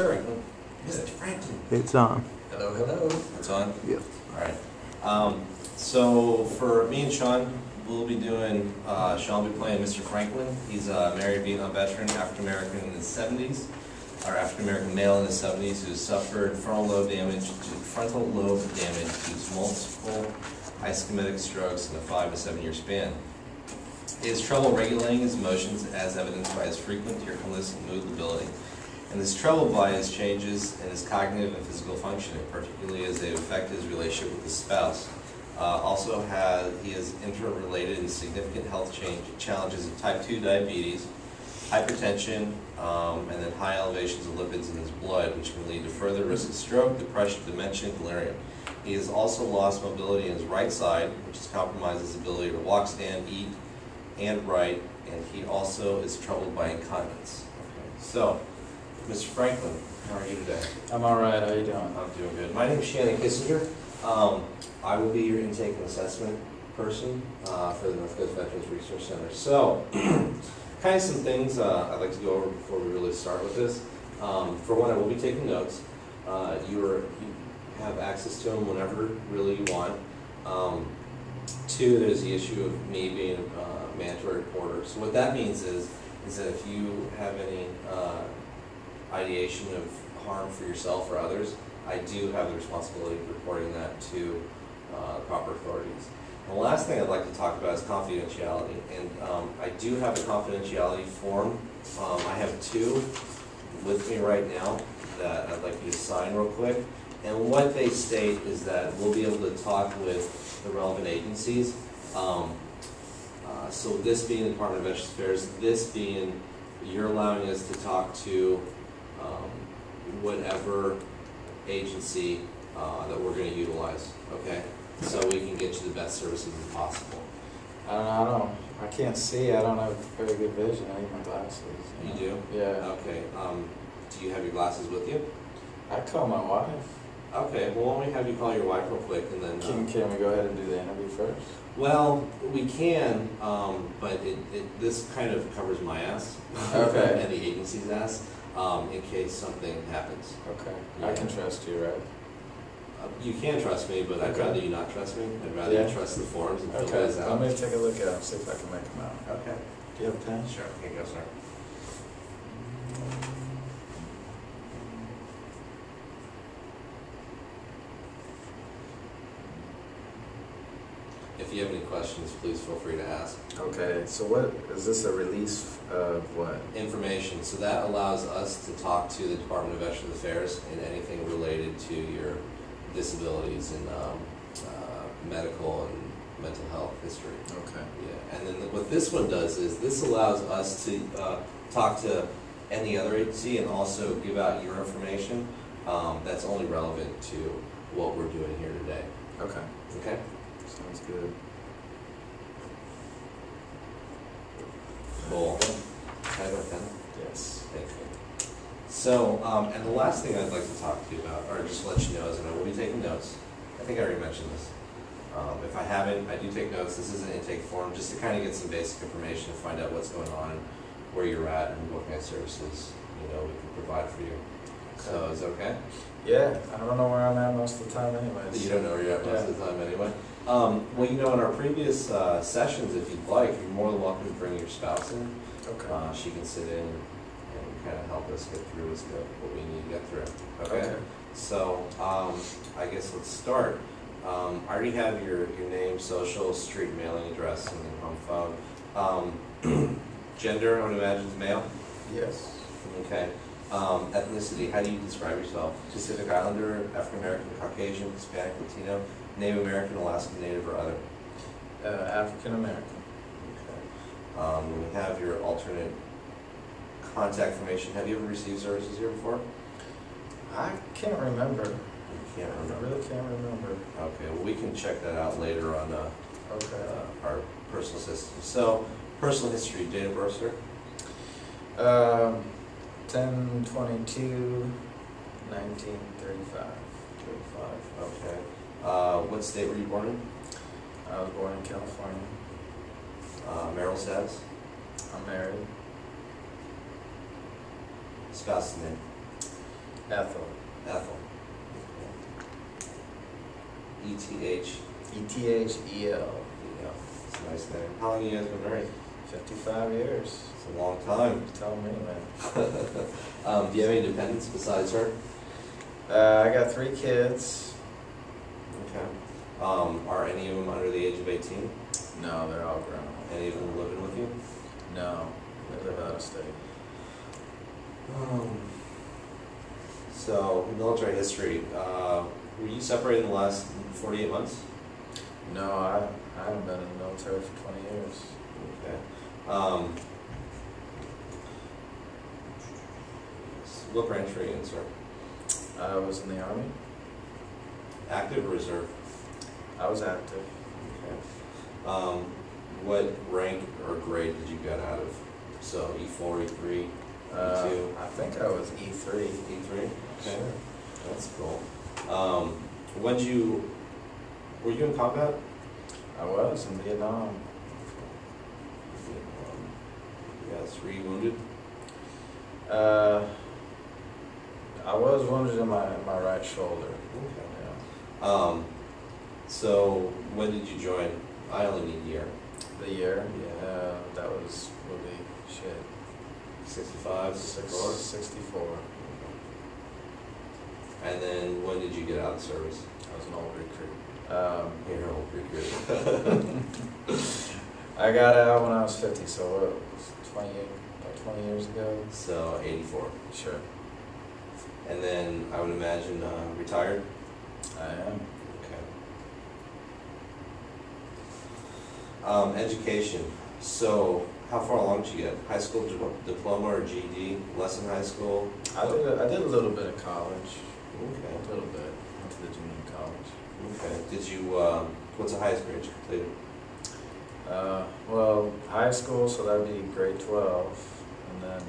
Franklin. Mr. Franklin. It's on. Hello, hello. It's on? Yep. All right. So for me and Sean, we'll be doing, Sean will be playing Mr. Franklin. He's a married Vietnam veteran, African-American in his 70s, or African-American male in his 70s who suffered frontal lobe damage due to multiple ischemic strokes in a 5 to 7 year span. He has trouble regulating his emotions as evidenced by his frequent tearfulness and mood lability. And this troubled by his changes in his cognitive and physical functioning, particularly as they affect his relationship with his spouse. He has interrelated and significant health challenges of type 2 diabetes, hypertension, and then high elevations of lipids in his blood, which can lead to further risk of stroke, depression, dementia, and delirium. He has also lost mobility in his right side, which has compromised his ability to walk, stand, eat, and write, and he also is troubled by incontinence. Okay. So, Mr. Franklin, how are you today? I'm all right. How you doing? I'm doing good. My name is Shannon Kissinger. I will be your intake and assessment person for the North Coast Veterans Resource Center. So, kind of some things I'd like to go over before we really start with this. For one, I will be taking notes. You have access to them whenever really you want. Two, there's the issue of me being a mandatory reporter. So what that means is that if you have any ideation of harm for yourself or others, I do have the responsibility of reporting that to proper authorities. And the last thing I'd like to talk about is confidentiality. And I do have a confidentiality form. I have two with me right now that I'd like you to sign real quick. And what they state is that we'll be able to talk with the relevant agencies. So this being the Department of Veterans Affairs, this being you're allowing us to talk to whatever agency that we're going to utilize, okay? So we can get you the best services as possible. I can't see. I don't have very good vision. I need my glasses. You do? Yeah. Okay. Do you have your glasses with you? I call my wife. Okay. Well, why don't we have you call your wife real quick and then... Can we go ahead and do the interview first? Well, we can, but this kind of covers my ass. Okay. And the agency's ass, in case something happens. Okay. Yeah. I can trust you, right? You can trust me, but I'd rather you not trust me. I'd rather you trust the forms and fill Okay. those out. Let me take a look at them, see if I can make them out. Okay. Do you have a pen? Sure. Here you go, sir. If you have any questions, please feel free to ask. Okay. So what is this, a release of what? Information. So that allows us to talk to the Department of Veterans Affairs in anything related to your disabilities and medical and mental health history. Okay. Yeah. And then what this one does is this allows us to talk to any other agency and also give out your information that's only relevant to what we're doing here today. Okay. Okay? Sounds good. Cool. Can I have a pen? Yes. Thank you. So, and the last thing I'd like to talk to you about, or just let you know, is that I will be taking notes. I think I already mentioned this. If I haven't, I do take notes. This is an intake form just to kind of get some basic information, find out what's going on, where you're at, and what kind of services we can provide for you. So, is that okay? Yeah. I don't know where I'm at most of the time anyway. You don't know where you're at most of the time anyway? Well, in our previous sessions, if you'd like, you're more than welcome to bring your spouse in. Okay. She can sit in and kind of help us get through what we need to get through. Okay? So, I guess let's start. I already have your name, social, street, mailing address, and then home phone. Gender, I would imagine, is male? Yes. Okay. Ethnicity, how do you describe yourself? Pacific Islander, African American, Caucasian, Hispanic, Latino, Native American, Alaskan Native, or other? African American. Okay. We have your alternate contact information. Have you ever received services here before? I can't remember. You can't I remember. really can't remember. Okay, well we can check that out later on Okay. our personal system. So, personal history, date of birth, sir? 10/22/1935. 35, okay. What state were you born in? I was born in California. Marital status? I'm married. Spouse's name? Ethel. Ethel. E-T-H. E-T-H-E-L. Yeah, it's a nice name. How long have you guys been married? 55 years. It's a long time. Tell me, man. Do you have any dependents besides her? I got 3 kids. Okay. Are any of them under the age of 18? No, they're all grown. Any of them living with you? No, they live out of state. So, military history. Were you separated in the last 48 months? No, I haven't been in the military for 20 years. Okay. What branch were you in, sir? I was in the Army. Active or reserve? I was active. Okay. What rank or grade did you get out of? So E4, E3, E2? I think I was E3. E3? Okay. Sure. That's cool. Were you in combat? I was in Vietnam. Yes. Were you wounded? I was wounded in my right shoulder. Okay. Yeah. So when did you join? I only need a year. The year? Yeah. That would be shit. 65, 64? 64. And then when did you get out of the service? I was an old recruit. You're an old recruit. I got out when I was 50, so it was 20 years ago. So 84. Sure. And then I would imagine retired? I am. Okay. Education. So how far along did you get? High school diploma or GED? Less than high school? I did a little bit of college. Okay. A little bit. Went to the junior college. Okay. Did you, what's the highest grade you completed? Well, high school, so that'd be grade 12, and then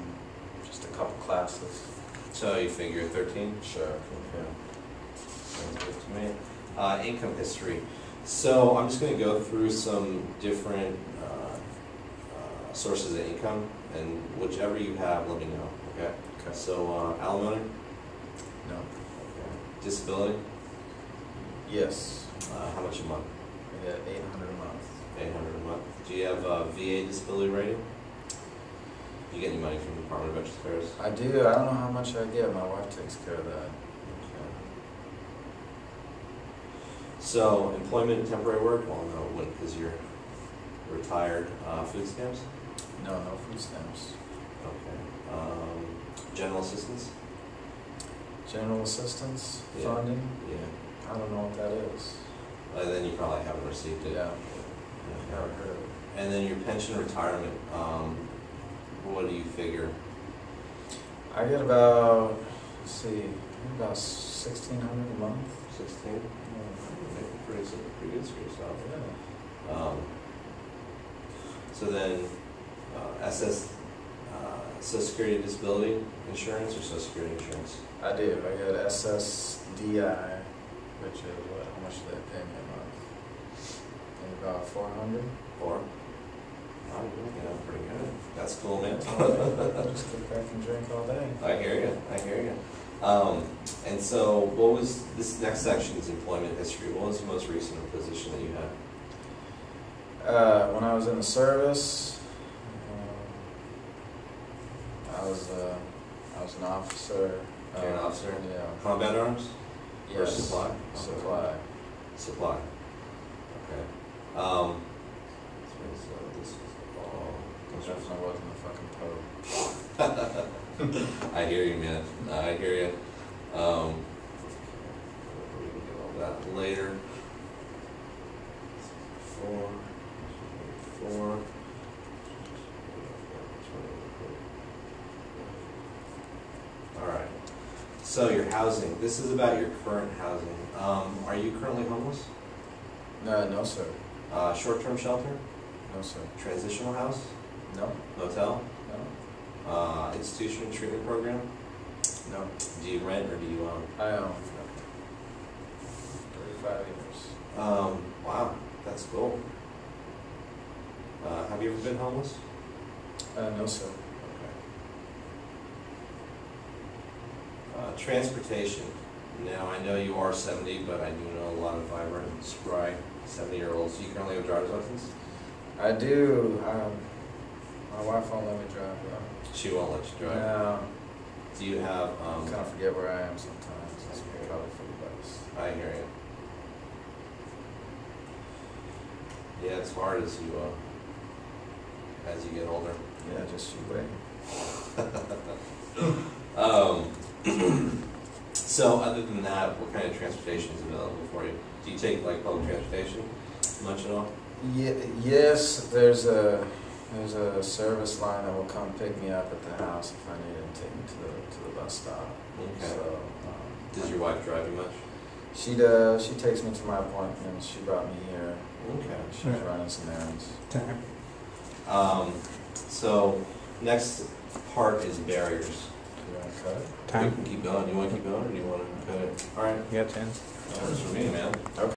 just a couple classes. So you figure 13? Sure. Okay. Sounds good to me. Income history. So I'm just going to go through some different sources of income, and whichever you have, let me know. Okay. Okay. So alimony. No. Okay. Disability. Yes. How much a month? I get $800 a month. 800 a month. Do you have VA disability rating? Do you get any money from the Department of Veterans Affairs? I do. I don't know how much I get. My wife takes care of that. Okay. So, employment and temporary work? Well, no, it wouldn't because you're retired. Food stamps? No, no food stamps. Okay. General assistance? General assistance Yeah. funding? Yeah. I don't know what that is. Then you probably haven't received it. Yeah. Okay. Never heard of it. And then your pension retirement, what do you figure? I get about, let's see, about $1,600 a month. 16? Yeah. Pretty good for yourself. Yeah. So then, Social Security Disability Insurance or Social Security Insurance? I do. I get SSDI, which is what? How much do they pay me a month? Maybe about $400. 4? Oh, you're pretty good. That's cool, man. Just get back and drink all day. I hear you. And so, what was this next section is employment history? What was the most recent position that you had? When I was in the service, I was an officer. You're an officer? Yeah. Combat arms? Or Yes. supply? Supply. Supply. Okay. So this was the fall. Definitely wasn't a fucking pope. I hear you, man. I hear you. We can get all that later. 4. All right. So your housing. This is about your current housing. Are you currently homeless? No, sir. Short-term shelter? No, sir. Transitional house? No. Motel? No. Institution treatment program? No. Do you rent or do you own? I own. 35 years. Wow, that's cool. Have you ever been homeless? No, sir. Okay. Transportation. Now, I know you are 70, but I do know a lot of vibrant, spry 70-year-olds. Do you currently have a driver's license? I do. My wife won't let me drive though. She won't let you drive. No. Do you have? I kind of forget where I am sometimes. That's probably for the best. I hear you. Yeah, it's hard as you get older. Yeah, just you wait. So other than that, what kind of transportation is available for you? Do you take like public transportation much at all? Yeah, yes, there's a service line that will come pick me up at the house if I need it and take me to the bus stop. Okay. So, Does your wife drive you much? she does. She takes me to my appointments. She brought me here. Okay. She's running some errands. So next part is barriers. You want to cut it? We can keep going. You want to keep going, or do you want to cut it? All right. You got 10. That's for me, man. Okay.